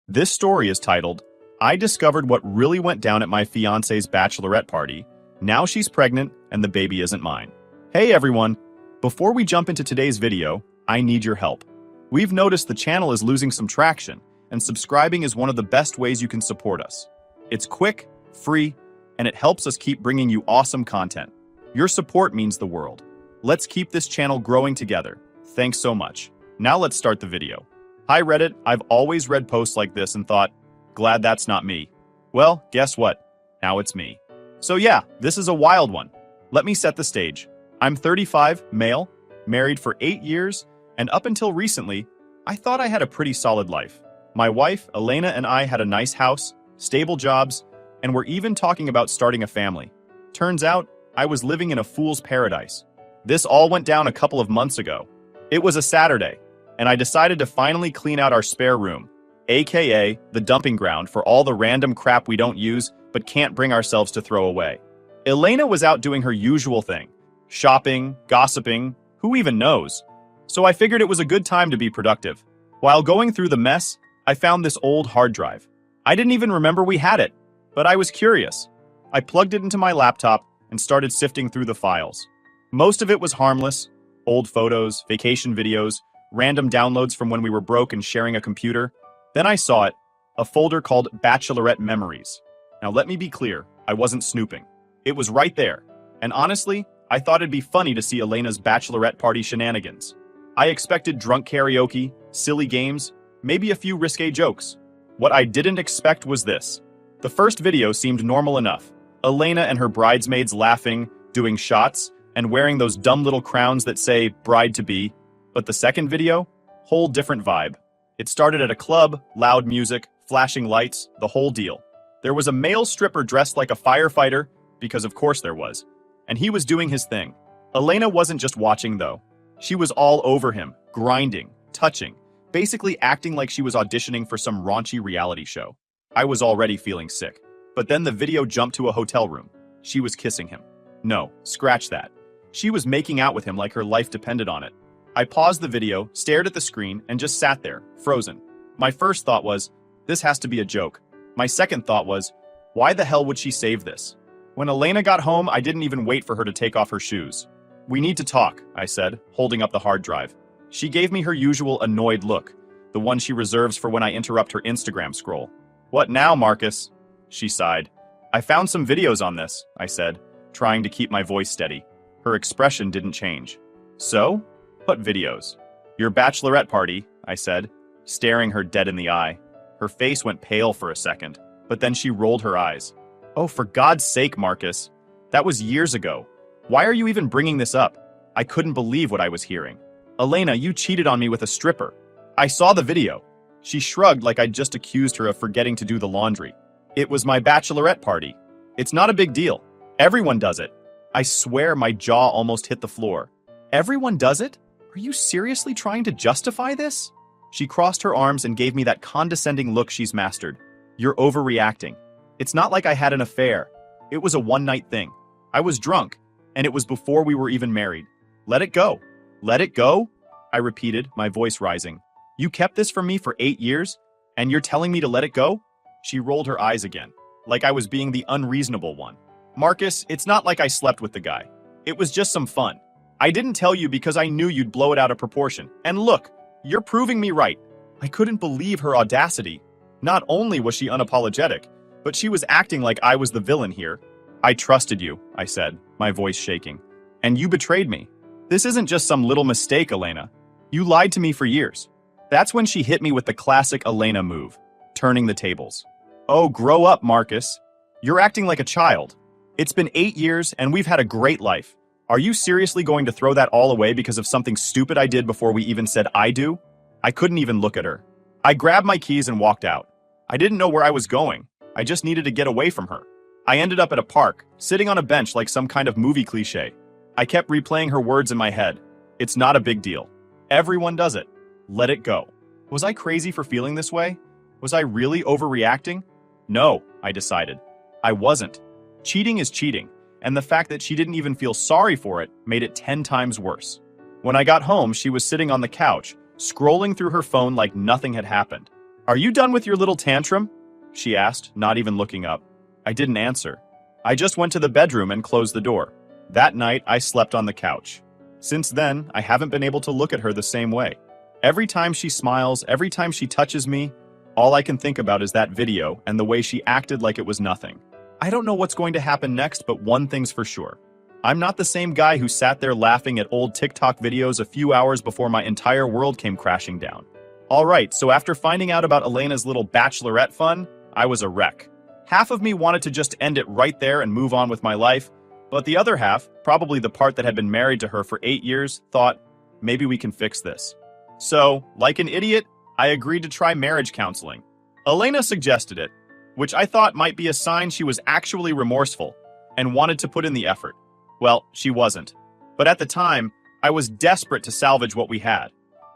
This story is titled, I Discovered What Really Went Down at My Fiancée's Bachelorette Party. Now she's pregnant and the baby isn't mine. Hey everyone! Before we jump into today's video, I need your help. We've noticed the channel is losing some traction, and subscribing is one of the best ways you can support us. It's quick, free, and it helps us keep bringing you awesome content. Your support means the world. Let's keep this channel growing together. Thanks so much. Now let's start the video. Hi Reddit, I've always read posts like this and thought, glad that's not me. Well, guess what? Now it's me. So yeah, this is a wild one. Let me set the stage. I'm 35, male, married for 8 years, and up until recently, I thought I had a pretty solid life. My wife, Elena, and I had a nice house, stable jobs, and we're even talking about starting a family. Turns out, I was living in a fool's paradise. This all went down a couple of months ago. It was a Saturday, and I decided to finally clean out our spare room, aka the dumping ground for all the random crap we don't use but can't bring ourselves to throw away. Elena was out doing her usual thing, shopping, gossiping, who even knows? So I figured it was a good time to be productive. While going through the mess, I found this old hard drive. I didn't even remember we had it, but I was curious. I plugged it into my laptop and started sifting through the files. Most of it was harmless, old photos, vacation videos, random downloads from when we were broke and sharing a computer. Then I saw it, a folder called Bachelorette Memories. Now let me be clear, I wasn't snooping. It was right there, and honestly, I thought it'd be funny to see Elena's bachelorette party shenanigans. I expected drunk karaoke, silly games, maybe a few risque jokes. What I didn't expect was this. The first video seemed normal enough. Elena and her bridesmaids laughing, doing shots, and wearing those dumb little crowns that say bride-to-be. But the second video? Whole different vibe. It started at a club, loud music, flashing lights, the whole deal. There was a male stripper dressed like a firefighter, because of course there was, and he was doing his thing. Elena wasn't just watching though. She was all over him, grinding, touching, basically acting like she was auditioning for some raunchy reality show. I was already feeling sick. But then the video jumped to a hotel room. She was kissing him. No, scratch that. She was making out with him like her life depended on it. I paused the video, stared at the screen, and just sat there, frozen. My first thought was, this has to be a joke. My second thought was, why the hell would she save this? When Elena got home, I didn't even wait for her to take off her shoes. We need to talk, I said, holding up the hard drive. She gave me her usual annoyed look, the one she reserves for when I interrupt her Instagram scroll. What now, Marcus? She sighed. I found some videos on this, I said, trying to keep my voice steady. Her expression didn't change. So? What videos? Your bachelorette party, I said, staring her dead in the eye. Her face went pale for a second, but then she rolled her eyes. Oh, for God's sake, Marcus. That was years ago. Why are you even bringing this up? I couldn't believe what I was hearing. Elena, you cheated on me with a stripper. I saw the video. She shrugged like I'd just accused her of forgetting to do the laundry. It was my bachelorette party. It's not a big deal. Everyone does it. I swear my jaw almost hit the floor. Everyone does it? Are you seriously trying to justify this? She crossed her arms and gave me that condescending look she's mastered. You're overreacting. It's not like I had an affair. It was a one-night thing. I was drunk, and it was before we were even married. Let it go. Let it go? I repeated, my voice rising. You kept this from me for 8 years, and you're telling me to let it go? She rolled her eyes again, like I was being the unreasonable one. Marcus, it's not like I slept with the guy. It was just some fun. I didn't tell you because I knew you'd blow it out of proportion. And look, you're proving me right. I couldn't believe her audacity. Not only was she unapologetic, but she was acting like I was the villain here. I trusted you, I said, my voice shaking. And you betrayed me. This isn't just some little mistake, Elena. You lied to me for years. That's when she hit me with the classic Elena move, turning the tables. Oh, grow up, Marcus. You're acting like a child. It's been 8 years and we've had a great life. Are you seriously going to throw that all away because of something stupid I did before we even said I do? I couldn't even look at her. I grabbed my keys and walked out. I didn't know where I was going. I just needed to get away from her. I ended up at a park, sitting on a bench like some kind of movie cliche. I kept replaying her words in my head. It's not a big deal. Everyone does it. Let it go. Was I crazy for feeling this way? Was I really overreacting? No, I decided. I wasn't. Cheating is cheating, and the fact that she didn't even feel sorry for it made it 10 times worse. When I got home, she was sitting on the couch, scrolling through her phone like nothing had happened. "Are you done with your little tantrum?" she asked, not even looking up. I didn't answer. I just went to the bedroom and closed the door. That night, I slept on the couch. Since then, I haven't been able to look at her the same way. Every time she smiles, every time she touches me, all I can think about is that video and the way she acted like it was nothing. I don't know what's going to happen next, but one thing's for sure. I'm not the same guy who sat there laughing at old TikTok videos a few hours before my entire world came crashing down. Alright, so after finding out about Elena's little bachelorette fun, I was a wreck. Half of me wanted to just end it right there and move on with my life, but the other half, probably the part that had been married to her for 8 years, thought, maybe we can fix this. So, like an idiot, I agreed to try marriage counseling. Elena suggested it, which I thought might be a sign she was actually remorseful and wanted to put in the effort. Well, she wasn't. But at the time, I was desperate to salvage what we had.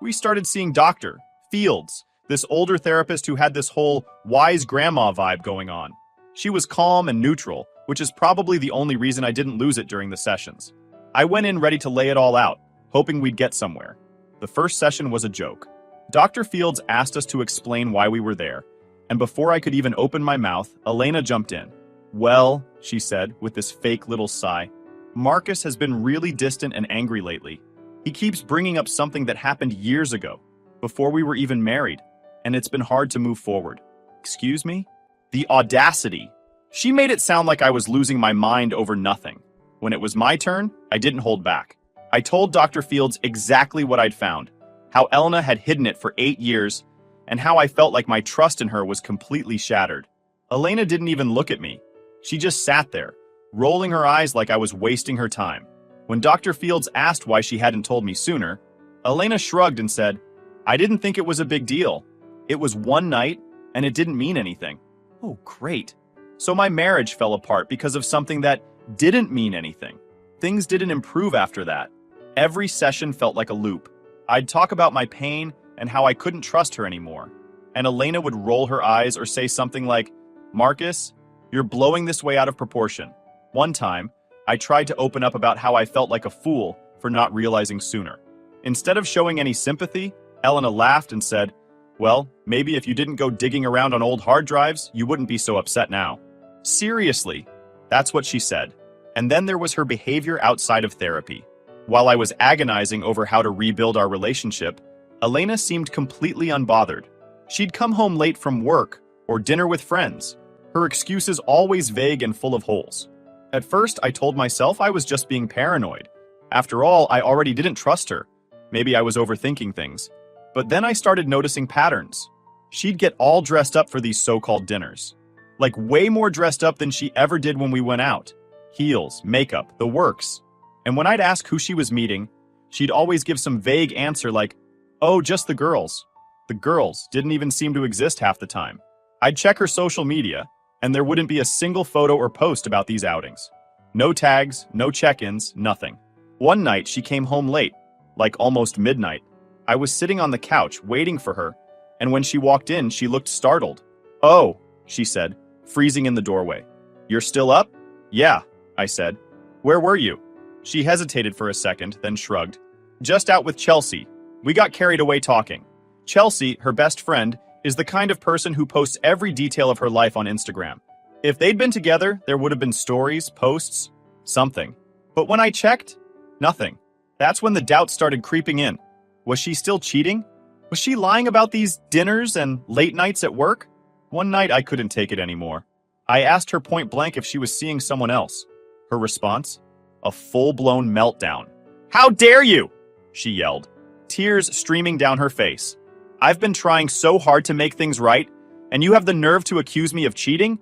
We started seeing Dr. Fields, this older therapist who had this whole wise grandma vibe going on. She was calm and neutral, which is probably the only reason I didn't lose it during the sessions. I went in ready to lay it all out, hoping we'd get somewhere. The first session was a joke. Dr. Fields asked us to explain why we were there, and before I could even open my mouth, Elena jumped in. "Well," she said, with this fake little sigh, "Marcus has been really distant and angry lately. He keeps bringing up something that happened years ago, before we were even married, and it's been hard to move forward." Excuse me? The audacity! She made it sound like I was losing my mind over nothing. When it was my turn, I didn't hold back. I told Dr. Fields exactly what I'd found, how Elena had hidden it for 8 years, and how I felt like my trust in her was completely shattered. Elena didn't even look at me. She just sat there, rolling her eyes like I was wasting her time. When Dr. Fields asked why she hadn't told me sooner, Elena shrugged and said, "I didn't think it was a big deal. It was one night, and it didn't mean anything." Oh, great. So my marriage fell apart because of something that didn't mean anything. Things didn't improve after that. Every session felt like a loop. I'd talk about my pain and how I couldn't trust her anymore. And Elena would roll her eyes or say something like, "Marcus, you're blowing this way out of proportion." One time, I tried to open up about how I felt like a fool for not realizing sooner. Instead of showing any sympathy, Elena laughed and said, "Well, maybe if you didn't go digging around on old hard drives, you wouldn't be so upset now." Seriously, that's what she said. And then there was her behavior outside of therapy. While I was agonizing over how to rebuild our relationship, Elena seemed completely unbothered. She'd come home late from work or dinner with friends, her excuses always vague and full of holes. At first, I told myself I was just being paranoid. After all, I already didn't trust her. Maybe I was overthinking things. But then I started noticing patterns. She'd get all dressed up for these so-called dinners. Like way more dressed up than she ever did when we went out. Heels, makeup, the works. And when I'd ask who she was meeting, she'd always give some vague answer like, "Oh, just the girls." The girls didn't even seem to exist half the time. I'd check her social media, and there wouldn't be a single photo or post about these outings. No tags, no check-ins, nothing. One night, she came home late, like almost midnight. I was sitting on the couch waiting for her, and when she walked in, she looked startled. "Oh," she said, freezing in the doorway. "You're still up?" "Yeah," I said. "Where were you?" She hesitated for a second, then shrugged. "Just out with Chelsea. We got carried away talking." Chelsea, her best friend, is the kind of person who posts every detail of her life on Instagram. If they'd been together, there would have been stories, posts, something. But when I checked, nothing. That's when the doubt started creeping in. Was she still cheating? Was she lying about these dinners and late nights at work? One night I couldn't take it anymore. I asked her point blank if she was seeing someone else. Her response? A full-blown meltdown. "How dare you!" she yelled, tears streaming down her face. "I've been trying so hard to make things right, and you have the nerve to accuse me of cheating?"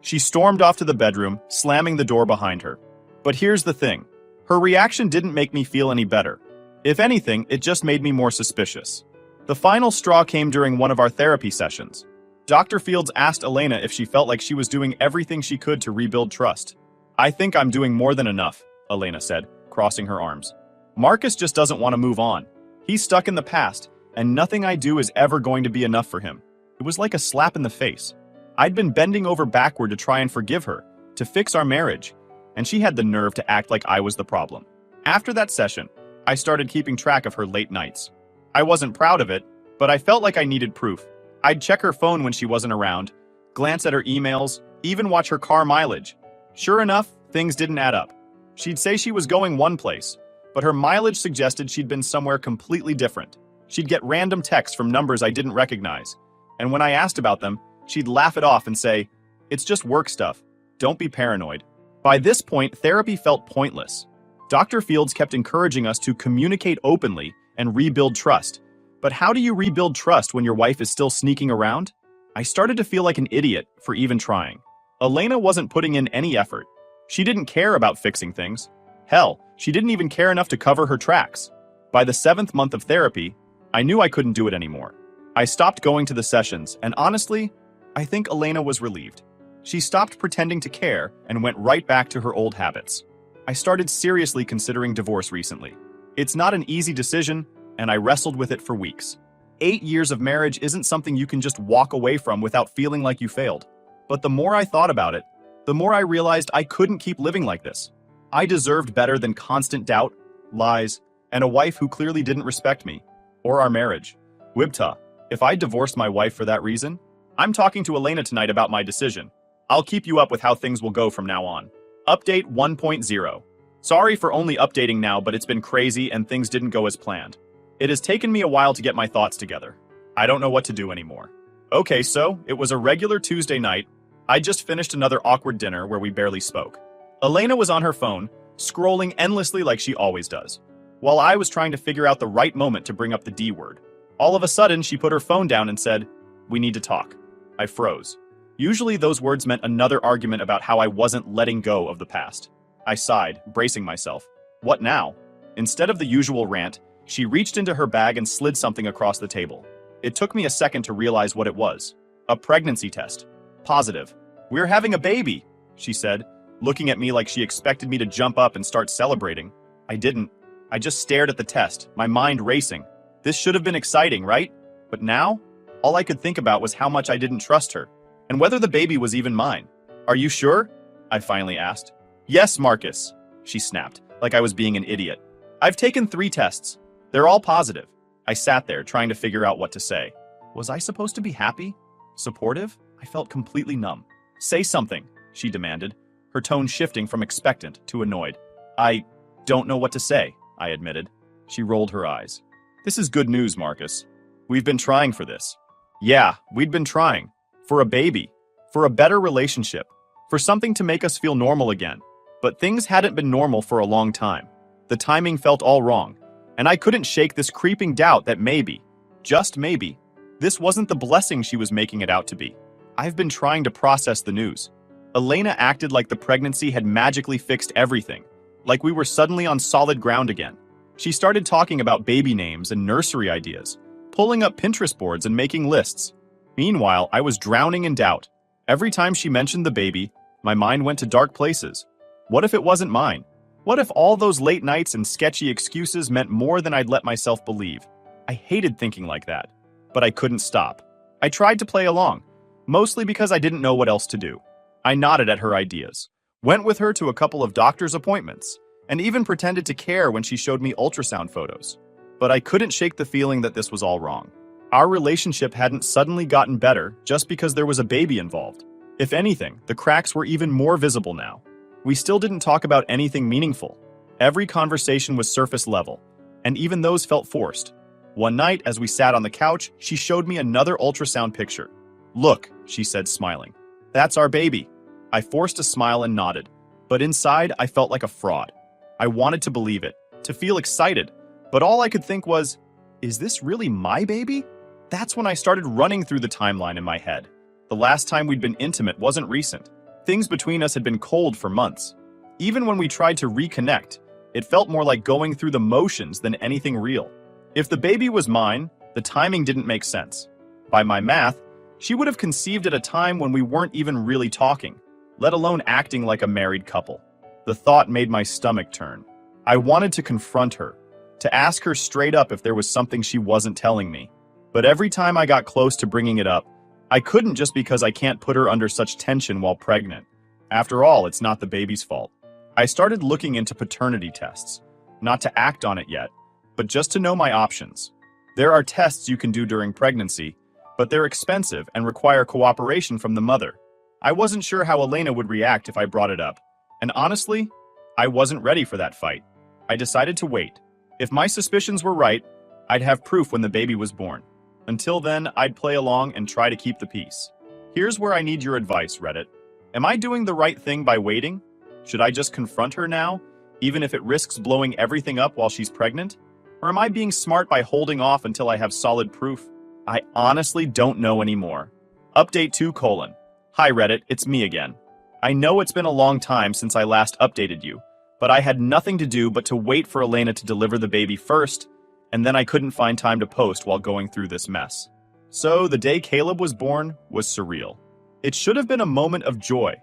She stormed off to the bedroom, slamming the door behind her. But here's the thing. Her reaction didn't make me feel any better. If anything, it just made me more suspicious. The final straw came during one of our therapy sessions. Dr. Fields asked Elena if she felt like she was doing everything she could to rebuild trust. "I think I'm doing more than enough," Elena said, crossing her arms. "Marcus just doesn't want to move on. He's stuck in the past, and nothing I do is ever going to be enough for him." It was like a slap in the face. I'd been bending over backward to try and forgive her, to fix our marriage, and she had the nerve to act like I was the problem. After that session, I started keeping track of her late nights. I wasn't proud of it, but I felt like I needed proof. I'd check her phone when she wasn't around, glance at her emails, even watch her car mileage. Sure enough, things didn't add up. She'd say she was going one place, but her mileage suggested she'd been somewhere completely different. She'd get random texts from numbers I didn't recognize, and when I asked about them, she'd laugh it off and say, "It's just work stuff. Don't be paranoid." By this point, therapy felt pointless. Dr. Fields kept encouraging us to communicate openly and rebuild trust. But how do you rebuild trust when your wife is still sneaking around? I started to feel like an idiot for even trying. Elena wasn't putting in any effort. She didn't care about fixing things. Hell, she didn't even care enough to cover her tracks. By the 7th month of therapy, I knew I couldn't do it anymore. I stopped going to the sessions, and honestly, I think Elena was relieved. She stopped pretending to care and went right back to her old habits. I started seriously considering divorce recently. It's not an easy decision, and I wrestled with it for weeks. 8 years of marriage isn't something you can just walk away from without feeling like you failed. But the more I thought about it, the more I realized I couldn't keep living like this. I deserved better than constant doubt, lies, and a wife who clearly didn't respect me, or our marriage. Wibta, if I divorced my wife for that reason, I'm talking to Elena tonight about my decision. I'll keep you up with how things will go from now on. Update 1.0. Sorry for only updating now, but it's been crazy and things didn't go as planned. It has taken me a while to get my thoughts together. I don't know what to do anymore. Okay, so it was a regular Tuesday night. I just finished another awkward dinner where we barely spoke. Elena was on her phone, scrolling endlessly like she always does, while I was trying to figure out the right moment to bring up the D word. All of a sudden, she put her phone down and said, "We need to talk." I froze. Usually those words meant another argument about how I wasn't letting go of the past. I sighed, bracing myself. What now? Instead of the usual rant, she reached into her bag and slid something across the table. It took me a second to realize what it was. A pregnancy test. Positive. "We're having a baby," she said, looking at me like she expected me to jump up and start celebrating. I didn't. I just stared at the test, my mind racing. This should have been exciting, right? But now, all I could think about was how much I didn't trust her, and whether the baby was even mine. "Are you sure?" I finally asked. "Yes, Marcus," she snapped, like I was being an idiot. "I've taken 3 tests. They're all positive." I sat there, trying to figure out what to say. Was I supposed to be happy? Supportive? I felt completely numb. "Say something," she demanded, her tone shifting from expectant to annoyed. "I don't know what to say," I admitted. She rolled her eyes. "This is good news, Marcus. We've been trying for this." Yeah, we'd been trying. For a baby. For a better relationship. For something to make us feel normal again. But things hadn't been normal for a long time. The timing felt all wrong, and I couldn't shake this creeping doubt that maybe, just maybe, this wasn't the blessing she was making it out to be. I've been trying to process the news. Elena acted like the pregnancy had magically fixed everything, like we were suddenly on solid ground again. She started talking about baby names and nursery ideas, pulling up Pinterest boards and making lists. Meanwhile, I was drowning in doubt. Every time she mentioned the baby, my mind went to dark places. What if it wasn't mine? What if all those late nights and sketchy excuses meant more than I'd let myself believe? I hated thinking like that, but I couldn't stop. I tried to play along, mostly because I didn't know what else to do. I nodded at her ideas, went with her to a couple of doctor's appointments, and even pretended to care when she showed me ultrasound photos. But I couldn't shake the feeling that this was all wrong. Our relationship hadn't suddenly gotten better just because there was a baby involved. If anything, the cracks were even more visible now. We still didn't talk about anything meaningful. Every conversation was surface level, and even those felt forced. One night, as we sat on the couch, she showed me another ultrasound picture. "Look," she said, smiling. "That's our baby." I forced a smile and nodded, but inside I felt like a fraud. I wanted to believe it, to feel excited, but all I could think was, is this really my baby? That's when I started running through the timeline in my head. The last time we'd been intimate wasn't recent. Things between us had been cold for months. Even when we tried to reconnect, it felt more like going through the motions than anything real. If the baby was mine, the timing didn't make sense. By my math, she would have conceived at a time when we weren't even really talking, let alone acting like a married couple. The thought made my stomach turn. I wanted to confront her, to ask her straight up if there was something she wasn't telling me. But every time I got close to bringing it up, I couldn't just because I can't put her under such tension while pregnant. After all, it's not the baby's fault. I started looking into paternity tests, not to act on it yet, but just to know my options. There are tests you can do during pregnancy, but they're expensive and require cooperation from the mother. I wasn't sure how Elena would react if I brought it up, and honestly, I wasn't ready for that fight. I decided to wait. If my suspicions were right, I'd have proof when the baby was born. Until then, I'd play along and try to keep the peace. Here's where I need your advice, Reddit. Am I doing the right thing by waiting? Should I just confront her now, even if it risks blowing everything up while she's pregnant? Or am I being smart by holding off until I have solid proof? I honestly don't know anymore. Update 2: Hi Reddit, it's me again. I know it's been a long time since I last updated you, but I had nothing to do but to wait for Elena to deliver the baby first, and then I couldn't find time to post while going through this mess. So the day Caleb was born was surreal. It should have been a moment of joy,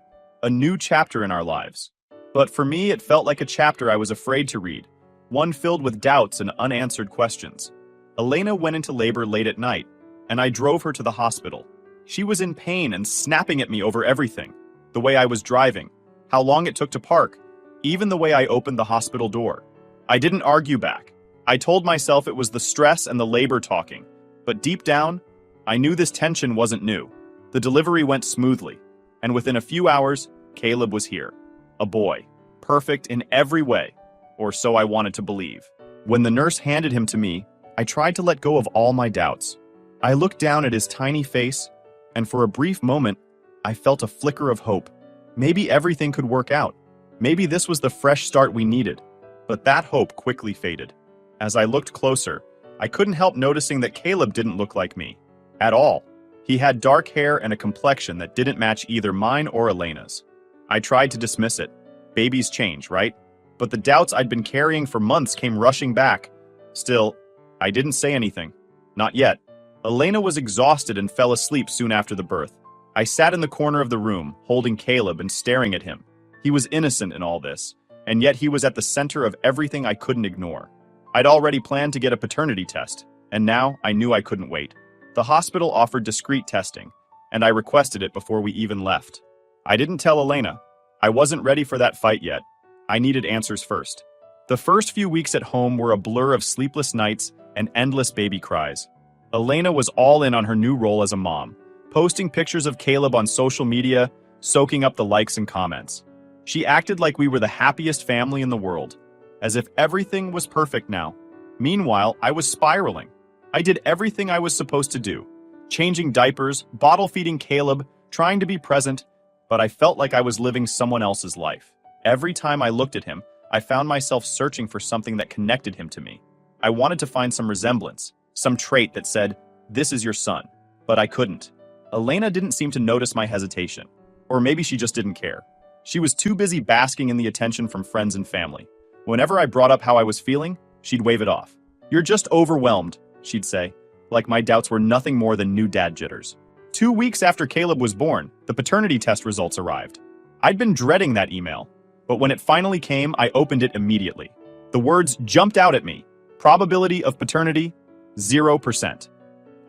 a new chapter in our lives. But for me, it felt like a chapter I was afraid to read, one filled with doubts and unanswered questions. Elena went into labor late at night, and I drove her to the hospital. She was in pain and snapping at me over everything. The way I was driving, how long it took to park, even the way I opened the hospital door. I didn't argue back. I told myself it was the stress and the labor talking, but deep down, I knew this tension wasn't new. The delivery went smoothly, and within a few hours, Caleb was here. A boy, perfect in every way, or so I wanted to believe. When the nurse handed him to me, I tried to let go of all my doubts. I looked down at his tiny face, and for a brief moment, I felt a flicker of hope. Maybe everything could work out. Maybe this was the fresh start we needed. But that hope quickly faded. As I looked closer, I couldn't help noticing that Caleb didn't look like me. At all. He had dark hair and a complexion that didn't match either mine or Elena's. I tried to dismiss it. Babies change, right? But the doubts I'd been carrying for months came rushing back. Still, I didn't say anything. Not yet. Elena was exhausted and fell asleep soon after the birth. I sat in the corner of the room, holding Caleb and staring at him. He was innocent in all this, and yet he was at the center of everything I couldn't ignore. I'd already planned to get a paternity test, and now I knew I couldn't wait. The hospital offered discreet testing, and I requested it before we even left. I didn't tell Elena. I wasn't ready for that fight yet. I needed answers first. The first few weeks at home were a blur of sleepless nights and endless baby cries. Elena was all in on her new role as a mom, posting pictures of Caleb on social media, soaking up the likes and comments. She acted like we were the happiest family in the world, as if everything was perfect now. Meanwhile, I was spiraling. I did everything I was supposed to do, changing diapers, bottle feeding Caleb, trying to be present, but I felt like I was living someone else's life. Every time I looked at him, I found myself searching for something that connected him to me. I wanted to find some resemblance, some trait that said, "This is your son," but I couldn't. Elena didn't seem to notice my hesitation, or maybe she just didn't care. She was too busy basking in the attention from friends and family. Whenever I brought up how I was feeling, she'd wave it off. "You're just overwhelmed," she'd say, like my doubts were nothing more than new dad jitters. 2 weeks after Caleb was born, the paternity test results arrived. I'd been dreading that email, but when it finally came, I opened it immediately. The words jumped out at me. Probability of paternity, 0%.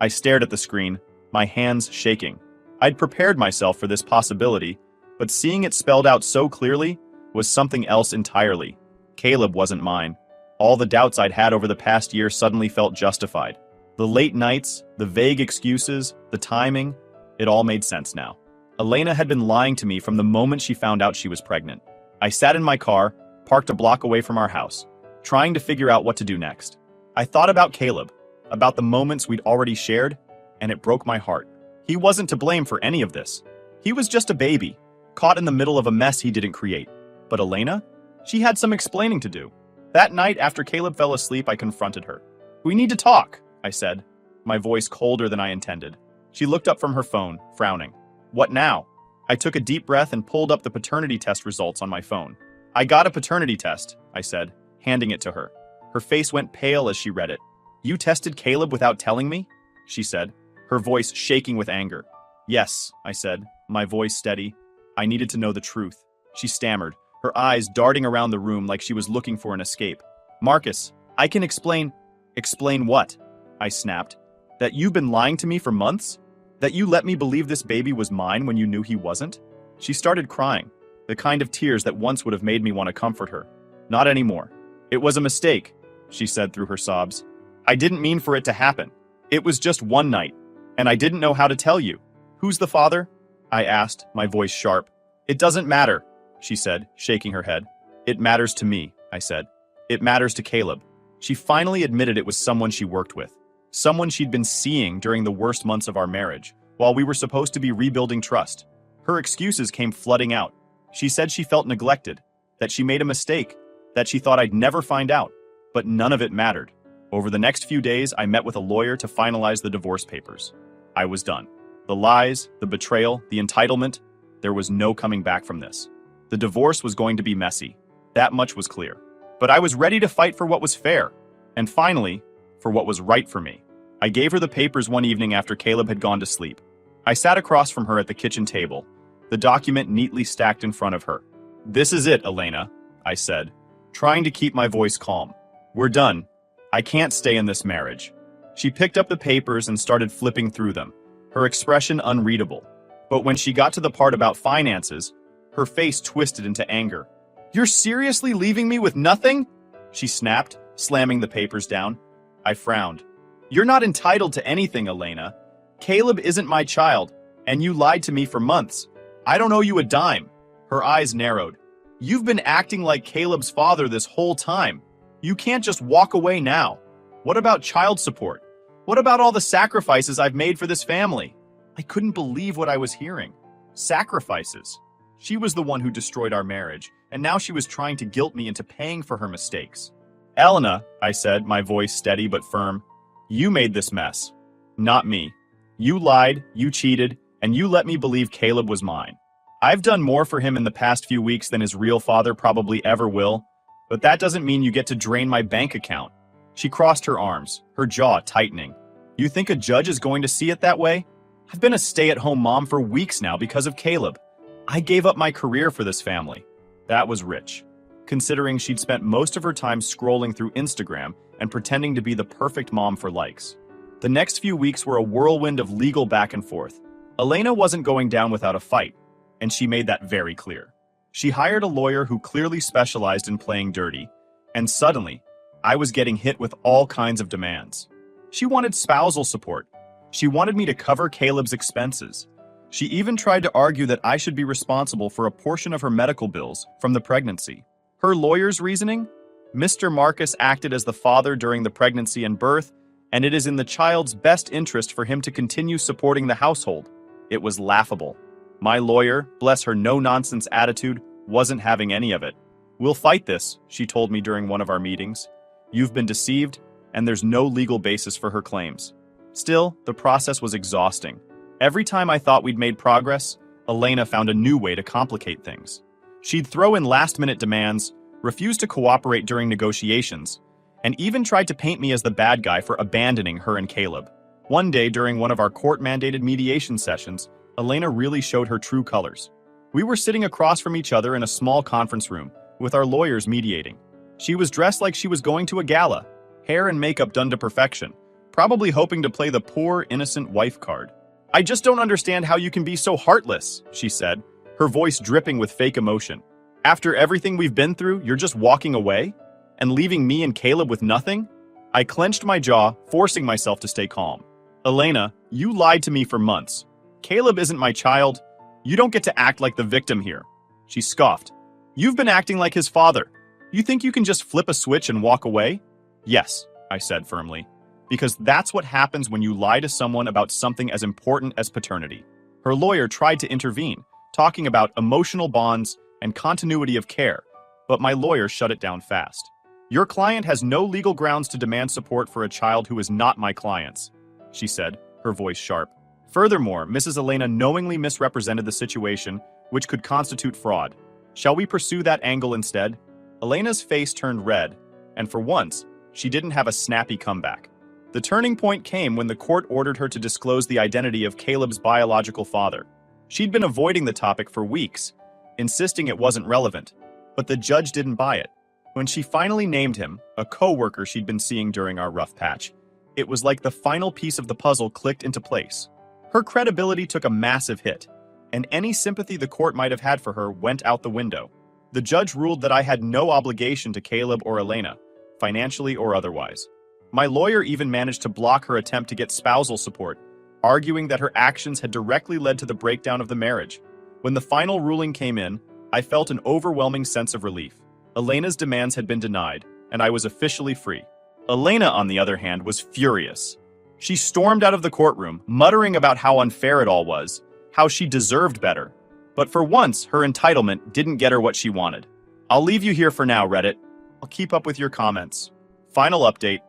I stared at the screen, my hands shaking. I'd prepared myself for this possibility, but seeing it spelled out so clearly was something else entirely. Caleb wasn't mine. All the doubts I'd had over the past year suddenly felt justified. The late nights, the vague excuses, the timing, it all made sense now. Elena had been lying to me from the moment she found out she was pregnant. I sat in my car, parked a block away from our house, trying to figure out what to do next. I thought about Caleb, about the moments we'd already shared, and it broke my heart. He wasn't to blame for any of this. He was just a baby, caught in the middle of a mess he didn't create. But Elena? She had some explaining to do. That night after Caleb fell asleep, I confronted her. "We need to talk," I said, my voice colder than I intended. She looked up from her phone, frowning. "What now?" I took a deep breath and pulled up the paternity test results on my phone. "I got a paternity test," I said, handing it to her. Her face went pale as she read it. "You tested Caleb without telling me?" she said, her voice shaking with anger. "Yes," I said, my voice steady. I needed to know the truth. She stammered, her eyes darting around the room like she was looking for an escape. "Marcus, I can explain." "Explain what?" I snapped. "That you've been lying to me for months? That you let me believe this baby was mine when you knew he wasn't?" She started crying, the kind of tears that once would have made me want to comfort her. "Not anymore. It was a mistake," she said through her sobs. "I didn't mean for it to happen. It was just one night, And I didn't know how to tell you. Who's the father? I asked, my voice sharp. It doesn't matter, she said, shaking her head. It matters to me, I said. It matters to Caleb. She finally admitted it was someone she worked with. Someone she'd been seeing during the worst months of our marriage, while we were supposed to be rebuilding trust. Her excuses came flooding out. She said she felt neglected, that she made a mistake, that she thought I'd never find out. But none of it mattered. Over the next few days, I met with a lawyer to finalize the divorce papers. I was done. The lies, the betrayal, the entitlement, there was no coming back from this. The divorce was going to be messy. That much was clear. But I was ready to fight for what was fair. And finally, for what was right for me. I gave her the papers one evening after Caleb had gone to sleep. I sat across from her at the kitchen table, the document neatly stacked in front of her. This is it, Elena, I said, trying to keep my voice calm. We're done. I can't stay in this marriage. She picked up the papers and started flipping through them, her expression unreadable. But when she got to the part about finances, her face twisted into anger. You're seriously leaving me with nothing? She snapped, slamming the papers down. I frowned. You're not entitled to anything, Elena. Caleb isn't my child, and you lied to me for months. I don't owe you a dime. Her eyes narrowed. You've been acting like Caleb's father this whole time. You can't just walk away now. What about child support? What about all the sacrifices I've made for this family? I couldn't believe what I was hearing. Sacrifices. She was the one who destroyed our marriage, and now she was trying to guilt me into paying for her mistakes. Elena, I said, my voice steady but firm, you made this mess. Not me. You lied, you cheated, and you let me believe Caleb was mine. I've done more for him in the past few weeks than his real father probably ever will, but that doesn't mean you get to drain my bank account. She crossed her arms, her jaw tightening. You think a judge is going to see it that way? I've been a stay-at-home mom for weeks now because of Caleb. I gave up my career for this family. That was rich, considering she'd spent most of her time scrolling through Instagram and pretending to be the perfect mom for likes. The next few weeks were a whirlwind of legal back and forth. Elena wasn't going down without a fight, and she made that very clear. She hired a lawyer who clearly specialized in playing dirty, and suddenly, I was getting hit with all kinds of demands. She wanted spousal support. She wanted me to cover Caleb's expenses. She even tried to argue that I should be responsible for a portion of her medical bills from the pregnancy. Her lawyer's reasoning? Mr. Marcus acted as the father during the pregnancy and birth, and it is in the child's best interest for him to continue supporting the household. It was laughable. My lawyer, bless her no-nonsense attitude, wasn't having any of it. We'll fight this, she told me during one of our meetings. You've been deceived, and there's no legal basis for her claims. Still, the process was exhausting. Every time I thought we'd made progress, Elena found a new way to complicate things. She'd throw in last-minute demands, refuse to cooperate during negotiations, and even tried to paint me as the bad guy for abandoning her and Caleb. One day during one of our court-mandated mediation sessions, Elena really showed her true colors. We were sitting across from each other in a small conference room, with our lawyers mediating. She was dressed like she was going to a gala, hair and makeup done to perfection, probably hoping to play the poor, innocent wife card. I just don't understand how you can be so heartless, she said, her voice dripping with fake emotion. After everything we've been through, you're just walking away? And leaving me and Caleb with nothing? I clenched my jaw, forcing myself to stay calm. Elena, you lied to me for months. Caleb isn't my child. You don't get to act like the victim here. She scoffed. You've been acting like his father. You think you can just flip a switch and walk away? Yes, I said firmly, because that's what happens when you lie to someone about something as important as paternity. Her lawyer tried to intervene, talking about emotional bonds and continuity of care, but my lawyer shut it down fast. Your client has no legal grounds to demand support for a child who is not my client's, she said, her voice sharp. Furthermore, Mrs. Elena knowingly misrepresented the situation, which could constitute fraud. Shall we pursue that angle instead? Elena's face turned red, and for once, she didn't have a snappy comeback. The turning point came when the court ordered her to disclose the identity of Caleb's biological father. She'd been avoiding the topic for weeks, insisting it wasn't relevant, but the judge didn't buy it. When she finally named him, a co-worker she'd been seeing during our rough patch, it was like the final piece of the puzzle clicked into place. Her credibility took a massive hit, and any sympathy the court might have had for her went out the window. The judge ruled that I had no obligation to Caleb or Elena, financially or otherwise. My lawyer even managed to block her attempt to get spousal support, arguing that her actions had directly led to the breakdown of the marriage. When the final ruling came in, I felt an overwhelming sense of relief. Elena's demands had been denied, and I was officially free. Elena, on the other hand, was furious. She stormed out of the courtroom, muttering about how unfair it all was, how she deserved better. But for once, her entitlement didn't get her what she wanted. I'll leave you here for now, Reddit. I'll keep up with your comments. Final update.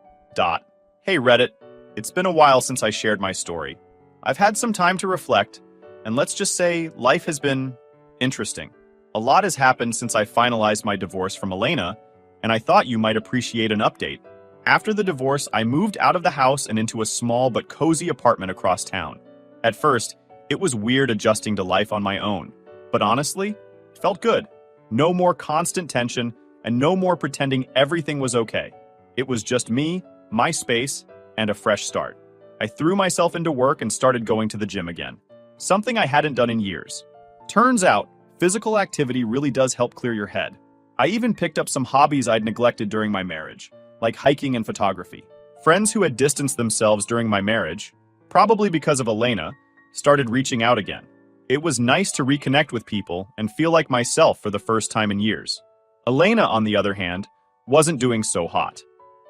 Hey Reddit, it's been a while since I shared my story. I've had some time to reflect, and let's just say life has been interesting. A lot has happened since I finalized my divorce from Elena, and I thought you might appreciate an update. After the divorce, I moved out of the house and into a small but cozy apartment across town. At first, it was weird adjusting to life on my own, but honestly, it felt good. No more constant tension, and no more pretending everything was okay. It was just me, my space, and a fresh start. I threw myself into work and started going to the gym again, something I hadn't done in years. Turns out, physical activity really does help clear your head. I even picked up some hobbies I'd neglected during my marriage, like hiking and photography. Friends who had distanced themselves during my marriage, probably because of Elena, started reaching out again. It was nice to reconnect with people and feel like myself for the first time in years. Elena, on the other hand, wasn't doing so hot.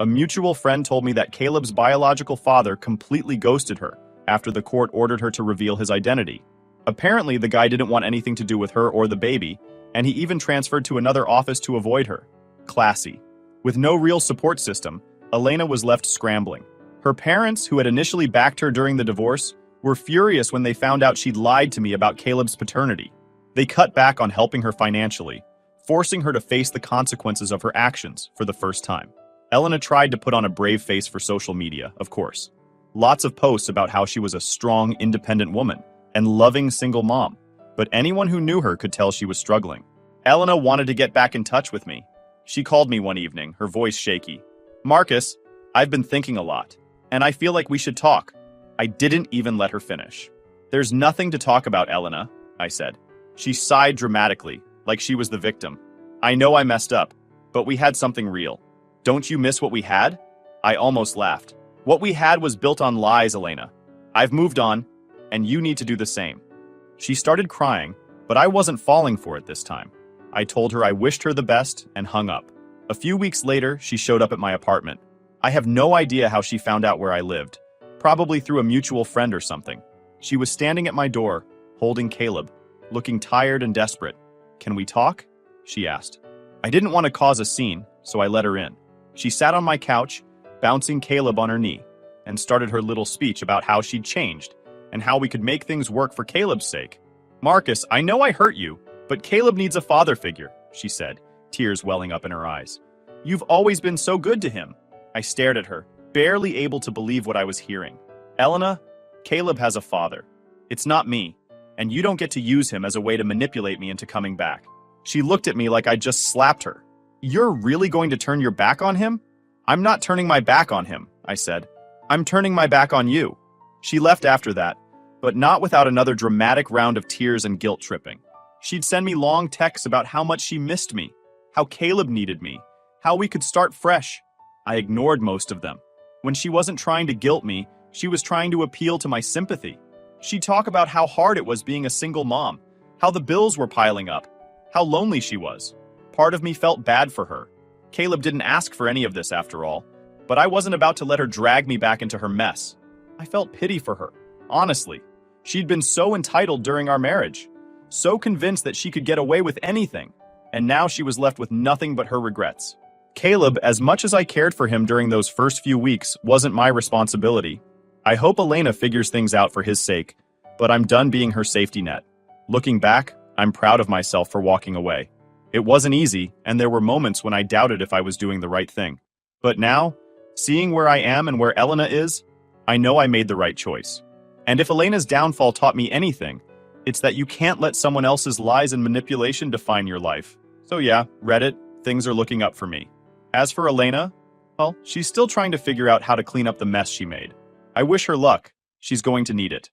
A mutual friend told me that Caleb's biological father completely ghosted her after the court ordered her to reveal his identity. Apparently, the guy didn't want anything to do with her or the baby, and he even transferred to another office to avoid her. Classy. With no real support system, Elena was left scrambling. Her parents, who had initially backed her during the divorce, were furious when they found out she'd lied to me about Caleb's paternity. They cut back on helping her financially, forcing her to face the consequences of her actions for the first time. Elena tried to put on a brave face for social media, of course. Lots of posts about how she was a strong, independent woman and loving single mom, but anyone who knew her could tell she was struggling. Elena wanted to get back in touch with me. She called me one evening, her voice shaky. "Marcus, I've been thinking a lot, and I feel like we should talk." I didn't even let her finish. "There's nothing to talk about, Elena," I said. She sighed dramatically, like she was the victim. "I know I messed up, but we had something real. Don't you miss what we had?" I almost laughed. "What we had was built on lies, Elena. I've moved on, and you need to do the same." She started crying, but I wasn't falling for it this time. I told her I wished her the best and hung up. A few weeks later, she showed up at my apartment. I have no idea how she found out where I lived, probably through a mutual friend or something. She was standing at my door, holding Caleb, looking tired and desperate. "Can we talk?" she asked. I didn't want to cause a scene, so I let her in. She sat on my couch, bouncing Caleb on her knee, and started her little speech about how she'd changed and how we could make things work for Caleb's sake. "Marcus, I know I hurt you, but Caleb needs a father figure," she said, tears welling up in her eyes. "You've always been so good to him." I stared at her, barely able to believe what I was hearing. "Elena, Caleb has a father. It's not me, and you don't get to use him as a way to manipulate me into coming back." She looked at me like I'd just slapped her. "You're really going to turn your back on him?" "I'm not turning my back on him," I said. "I'm turning my back on you." She left after that, but not without another dramatic round of tears and guilt tripping. She'd send me long texts about how much she missed me, how Caleb needed me, how we could start fresh. I ignored most of them. When she wasn't trying to guilt me, she was trying to appeal to my sympathy. She'd talk about how hard it was being a single mom, how the bills were piling up, how lonely she was. Part of me felt bad for her. Caleb didn't ask for any of this after all, but I wasn't about to let her drag me back into her mess. I felt pity for her, honestly. She'd been so entitled during our marriage, so convinced that she could get away with anything, and now she was left with nothing but her regrets. Caleb, as much as I cared for him during those first few weeks, wasn't my responsibility. I hope Elena figures things out for his sake, but I'm done being her safety net. Looking back, I'm proud of myself for walking away. It wasn't easy, and there were moments when I doubted if I was doing the right thing. But now, seeing where I am and where Elena is, I know I made the right choice. And if Elena's downfall taught me anything, it's that you can't let someone else's lies and manipulation define your life. So yeah, Reddit, things are looking up for me. As for Elena, well, she's still trying to figure out how to clean up the mess she made. I wish her luck. She's going to need it.